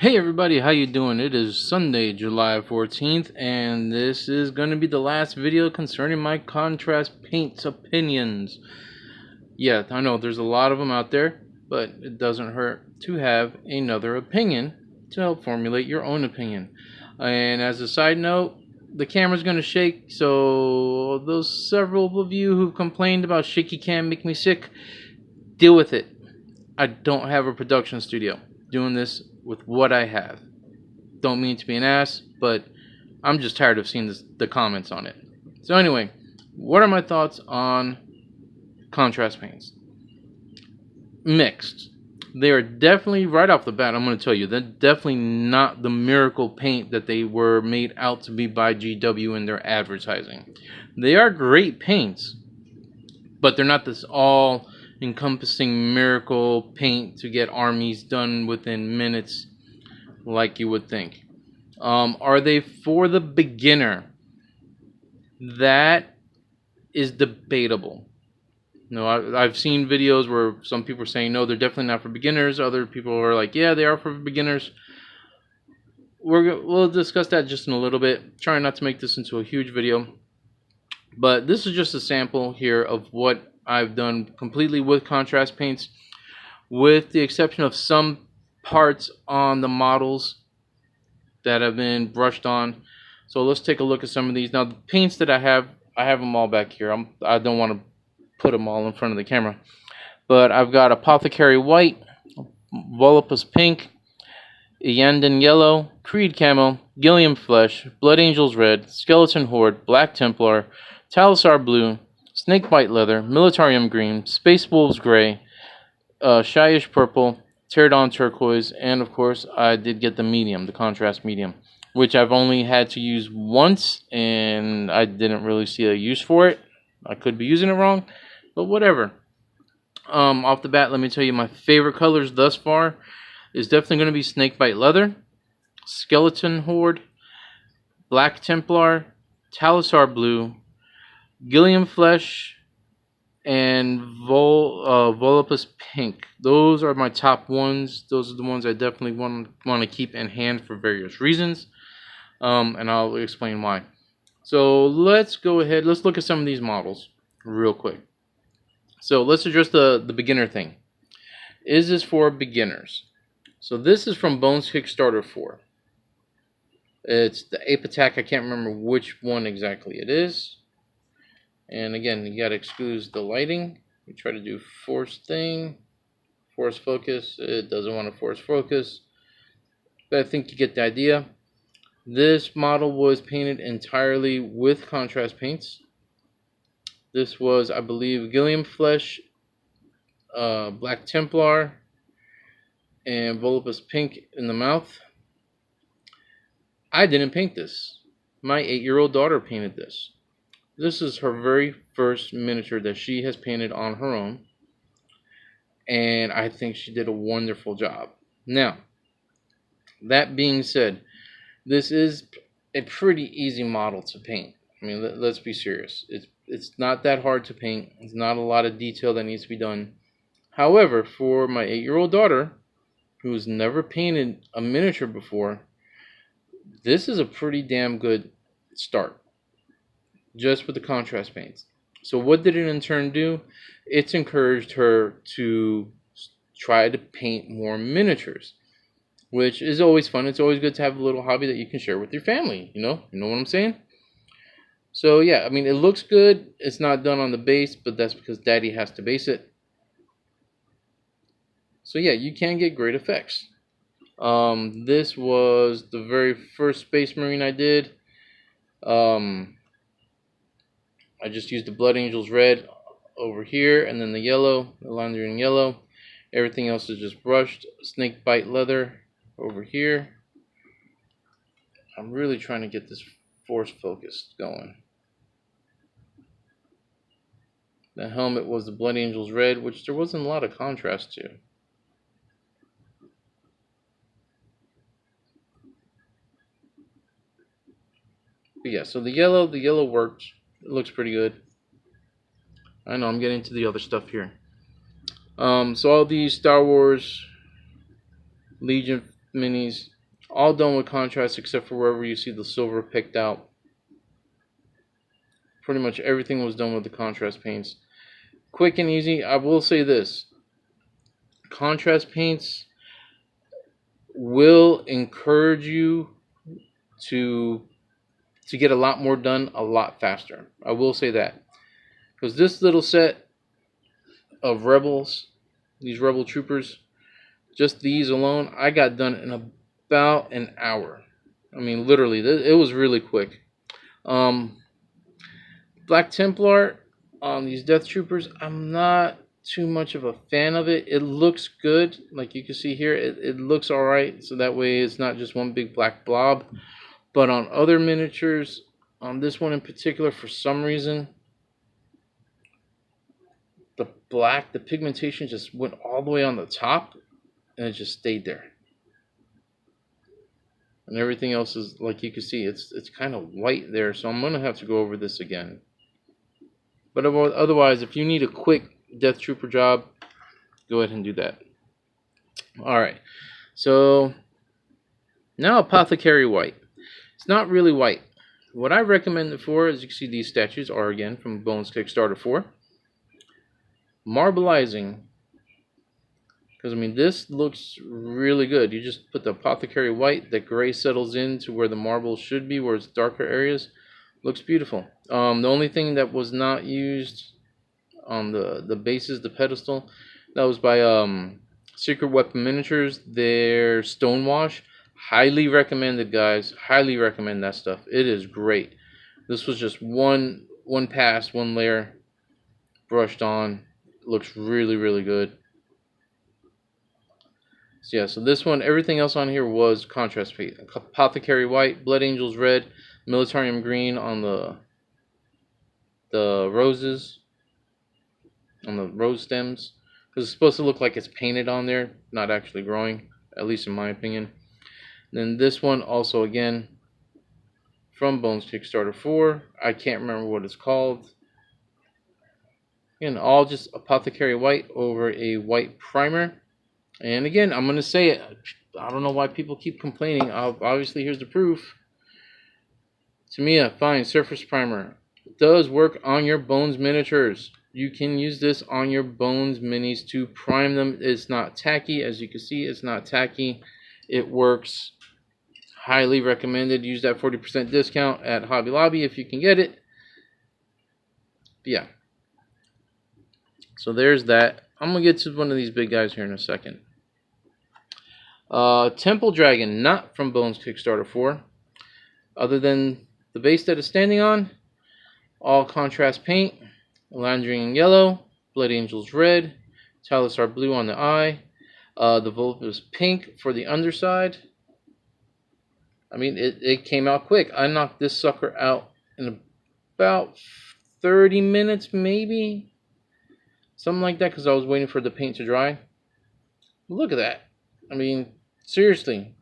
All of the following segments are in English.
Hey everybody, how you doing? It is Sunday, July 14th, and this is going to be the last video concerning my contrast paints opinions. Yeah, I know there's a lot of them out there, but it doesn't hurt to have another opinion to help formulate your own opinion. And as a side note, the camera's going to shake, so those several of you who've complained about shaky cam make me sick, deal with it. I don't have a production studio. Doing this with what I have. Don't mean to be an ass, but I'm just tired of seeing the comments on it. So anyway, what are my thoughts on contrast paints? Mixed. They are definitely, right off the bat, I'm going to tell you, they're definitely not the miracle paint that they were made out to be by GW in their advertising. They are great paints, but they're not this all encompassing miracle paint to get armies done within minutes like you would think. Are they for the beginner? That is debatable. I've seen videos where some people are saying no, they're definitely not for beginners. Other people are like, yeah, they are for beginners. We'll discuss that just in a little bit. Trying not to make this into a huge video, but this is just a sample here of what I've done completely with contrast paints, with the exception of some parts on the models that have been brushed on. So let's take a look at some of these. Now the paints that I have them all back here. I don't want to put them all in front of the camera, but I've got Apothecary White, Volupus Pink, Iyanden Yellow, Creed Camo, Gilliam Flesh, Blood Angels Red, Skeleton Horde, Black Templar, Talisar Blue, Snakebite Leather, Militarium Green, Space Wolves Gray, Shyish Purple, Pterodon Turquoise, and of course I did get the medium, the contrast medium, which I've only had to use once and I didn't really see a use for it. I could be using it wrong, but whatever. Off the bat, let me tell you my favorite colors thus far is definitely going to be Snakebite Leather, Skeleton Horde, Black Templar, Talisar Blue, Gilliam Flesh, and Volupus Pink. Those are my top ones. Those are the ones I definitely want to keep in hand for various reasons, and I'll explain why. So let's go ahead. Let's look at some of these models real quick. So let's address the beginner thing. Is this for beginners? So this is from Bones Kickstarter 4. It's the Ape Attack. I can't remember which one exactly it is. And again, you gotta excuse the lighting. We try to do force focus. It doesn't want to force focus, but I think you get the idea. This model was painted entirely with contrast paints. This was, I believe, Gilliam Flesh, Black Templar, and Volupus Pink in the mouth. I didn't paint this. My 8-year-old daughter painted this. This is her very first miniature that she has painted on her own, and I think she did a wonderful job. Now, that being said, this is a pretty easy model to paint. I mean, let's be serious. It's not that hard to paint. There's not a lot of detail that needs to be done. However, for my 8-year-old daughter, who's never painted a miniature before, this is a pretty damn good start, just with the contrast paints. So what did it in turn do? It's encouraged her to try to paint more miniatures, which is always fun. It's always good to have a little hobby that you can share with your family. You know what I'm saying? So yeah, I mean, it looks good. It's not done on the base, but that's because Daddy has to base it. So yeah, you can get great effects. This was the very first Space Marine I did. I just used the Blood Angels Red over here, and then the yellow, the Landrian Yellow. Everything else is just brushed. Snakebite Leather over here. I'm really trying to get this force focus going. The helmet was the Blood Angels Red, which there wasn't a lot of contrast to. But yeah, so the yellow worked. It looks pretty good. I know I'm getting to the other stuff here. So all these Star Wars Legion minis, all done with contrast except for wherever you see the silver picked out. Pretty much everything was done with the contrast paints. Quick and easy. I will say this. Contrast paints will encourage you to get a lot more done a lot faster. I will say that. Because this little set of rebels, these rebel troopers, just these alone, I got done in about an hour. I mean, literally, it was really quick. Black Templar on these Death Troopers, I'm not too much of a fan of it. It looks good, like you can see here. It looks alright, so that way it's not just one big black blob. But on other miniatures, on this one in particular, for some reason, the black, the pigmentation just went all the way on the top, and it just stayed there. And everything else is, like you can see, it's kind of white there, so I'm going to have to go over this again. But otherwise, if you need a quick Death Trooper job, go ahead and do that. Alright, so now Apothecary White. It's not really white. What I recommend it for, as you can see, these statues are again from Bones Kickstarter 4. Marbleizing. Because, I mean, this looks really good. You just put the Apothecary White, the gray settles into where the marble should be, where it's darker areas. Looks beautiful. The only thing that was not used on the bases, the pedestal, that was by Secret Weapon Miniatures, their Stonewash. Highly recommended, guys. Highly recommend that stuff. It is great. This was just one pass, one layer, brushed on. Looks really, really good. So yeah, so this one, everything else on here was contrast paint. Apothecary White, Blood Angels Red, Militarium Green on the roses, on the rose stems, because it's supposed to look like it's painted on there, not actually growing, at least in my opinion. Then this one also, again, from Bones Kickstarter 4. I can't remember what it's called. Again, all just Apothecary White over a white primer. And again, I'm going to say it. I don't know why people keep complaining. Obviously, here's the proof. Tamiya Fine Surface Primer. It does work on your Bones miniatures. You can use this on your Bones minis to prime them. It's not tacky. As you can see, it's not tacky. It works. Highly recommended. Use that 40% discount at Hobby Lobby if you can get it. But yeah. So there's that. I'm going to get to one of these big guys here in a second. Temple Dragon, not from Bones Kickstarter 4. Other than the base that it's standing on, all contrast paint. Elandrian yellow, Blood Angels red, Talisar blue on the eye. The Vulpus pink for the underside. I mean, it came out quick. I knocked this sucker out in about 30 minutes, maybe. Something like that, because I was waiting for the paint to dry. Look at that. I mean, seriously.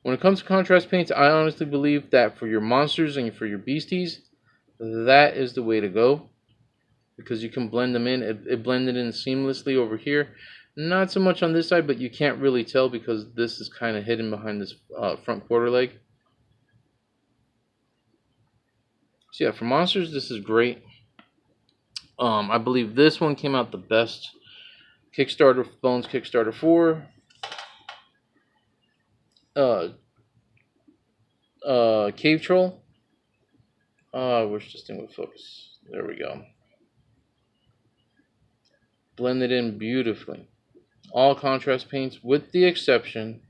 When it comes to contrast paints, I honestly believe that for your monsters and for your beasties, that is the way to go. Because you can blend them in. It blended in seamlessly over here. Not so much on this side, but you can't really tell because this is kind of hidden behind this front quarter leg. So yeah, for monsters, this is great. I believe this one came out the best. Kickstarter, Bones Kickstarter 4. Cave Troll. I wish this thing would focus. There we go. Blended in beautifully. All contrast paints with the exception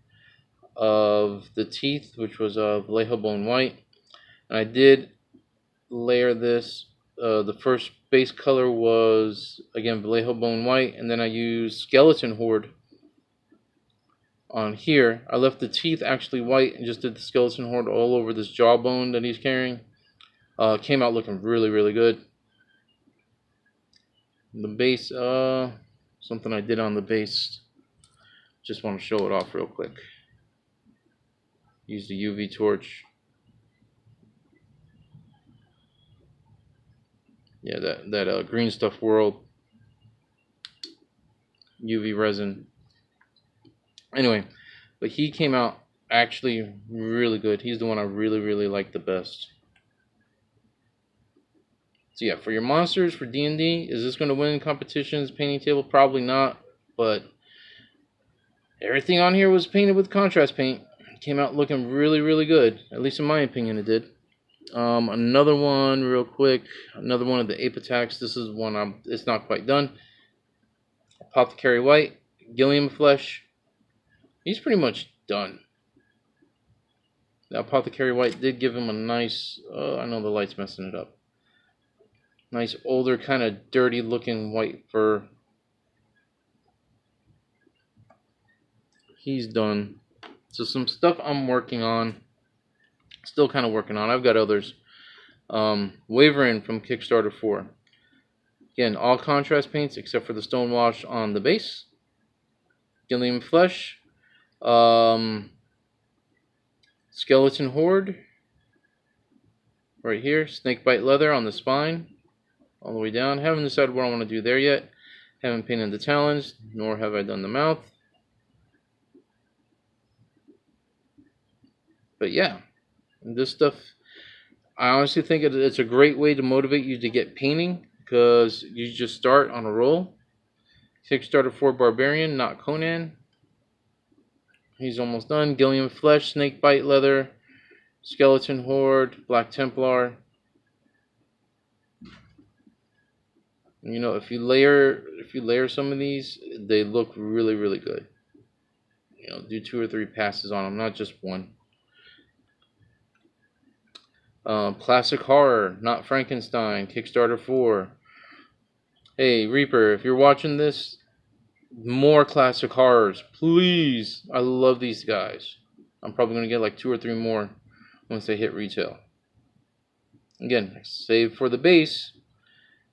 of the teeth, which was Vallejo Bone White. And I did layer this. The first base color was, again, Vallejo Bone White, and then I used Skeleton Horde on here. I left the teeth actually white and just did the Skeleton Horde all over this jawbone that he's carrying. Came out looking really, really good. The base, something I did on the base. Just want to show it off real quick. Use the UV torch. Yeah, that Green Stuff World UV resin. Anyway, but he came out actually really good. He's the one I really like the best. So yeah, for your monsters, for D&D, is this going to win competitions, painting table? Probably not, but everything on here was painted with contrast paint. It came out looking really good, at least in my opinion it did. Another one real quick, another one of the Ape Attacks. This is one it's not quite done. Apothecary White, Gilliam Flesh. He's pretty much done. The Apothecary White did give him a nice, I know the light's messing it up. Nice older, kind of dirty looking white fur. He's done. So some stuff I'm working on. Still kind of working on. I've got others. Wavering from Kickstarter 4. Again, all contrast paints except for the Stonewash on the base. Gilliam Flesh. Skeleton Horde. Right here. Snakebite Leather on the spine. All the way down. Haven't decided what I want to do there yet. Haven't painted the talons, nor have I done the mouth. But yeah, this stuff, I honestly think it's a great way to motivate you to get painting, because you just start on a roll. Kickstarter 4 Barbarian, not Conan. He's almost done. Gilliam Flesh, Snakebite Leather, Skeleton Horde, Black Templar. You know, if you layer some of these, they look really good. You know, do 2 or 3 passes on them, not just one. Classic Horror, Not Frankenstein, Kickstarter 4. Hey, Reaper, if you're watching this, more Classic Horrors, please. I love these guys. I'm probably going to get like 2 or 3 more once they hit retail. Again, save for the base.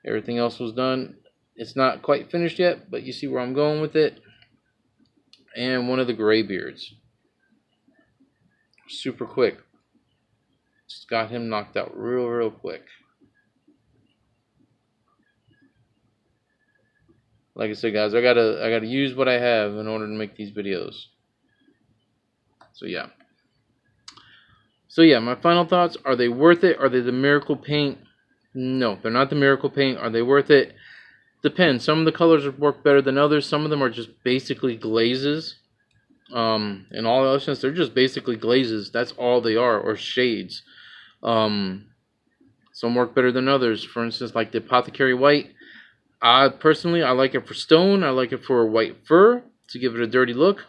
Everything else was done. It's not quite finished yet, but you see where I'm going with it. And one of the Greybeards. Super quick. Just got him knocked out real quick. Like I said, guys, I gotta use what I have in order to make these videos. So yeah. My final thoughts: are they worth it? Are they the miracle paint? No, they're not the miracle paint. Are they worth it? Depends. Some of the colors work better than others. Some of them are just basically glazes. In all essence, they're just basically glazes. That's all they are, or shades. Some work better than others. For instance, like the Apothecary White. Personally, I like it for stone. I like it for white fur to give it a dirty look.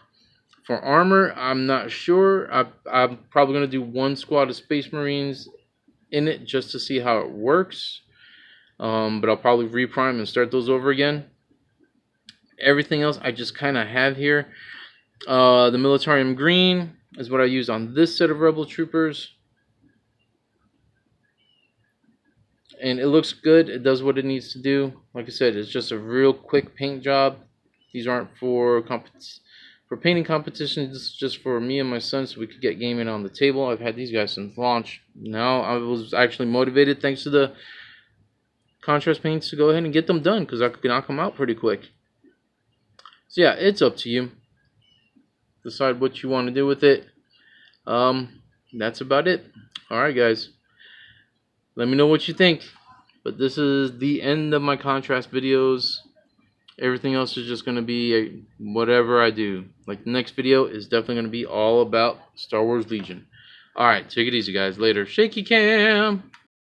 For armor, I'm not sure. I'm probably going to do 1 squad of Space Marines in it just to see how it works. But I'll probably reprime and start those over again. Everything else I just kind of have here. The Militarium Green is what I use on this set of Rebel Troopers. And it looks good. It does what it needs to do. Like I said, it's just a real quick paint job. These aren't for painting competitions. This is just for me and my son so we could get gaming on the table. I've had these guys since launch. Now I was actually motivated thanks to the contrast paints to go ahead and get them done, because I could knock them out pretty quick. So yeah, it's up to you. Decide what you want to do with it. That's about it. Alright, guys. Let me know what you think. But this is the end of my contrast videos. Everything else is just going to be whatever I do. Like the next video is definitely going to be all about Star Wars Legion. Alright, take it easy, guys. Later. Shaky cam.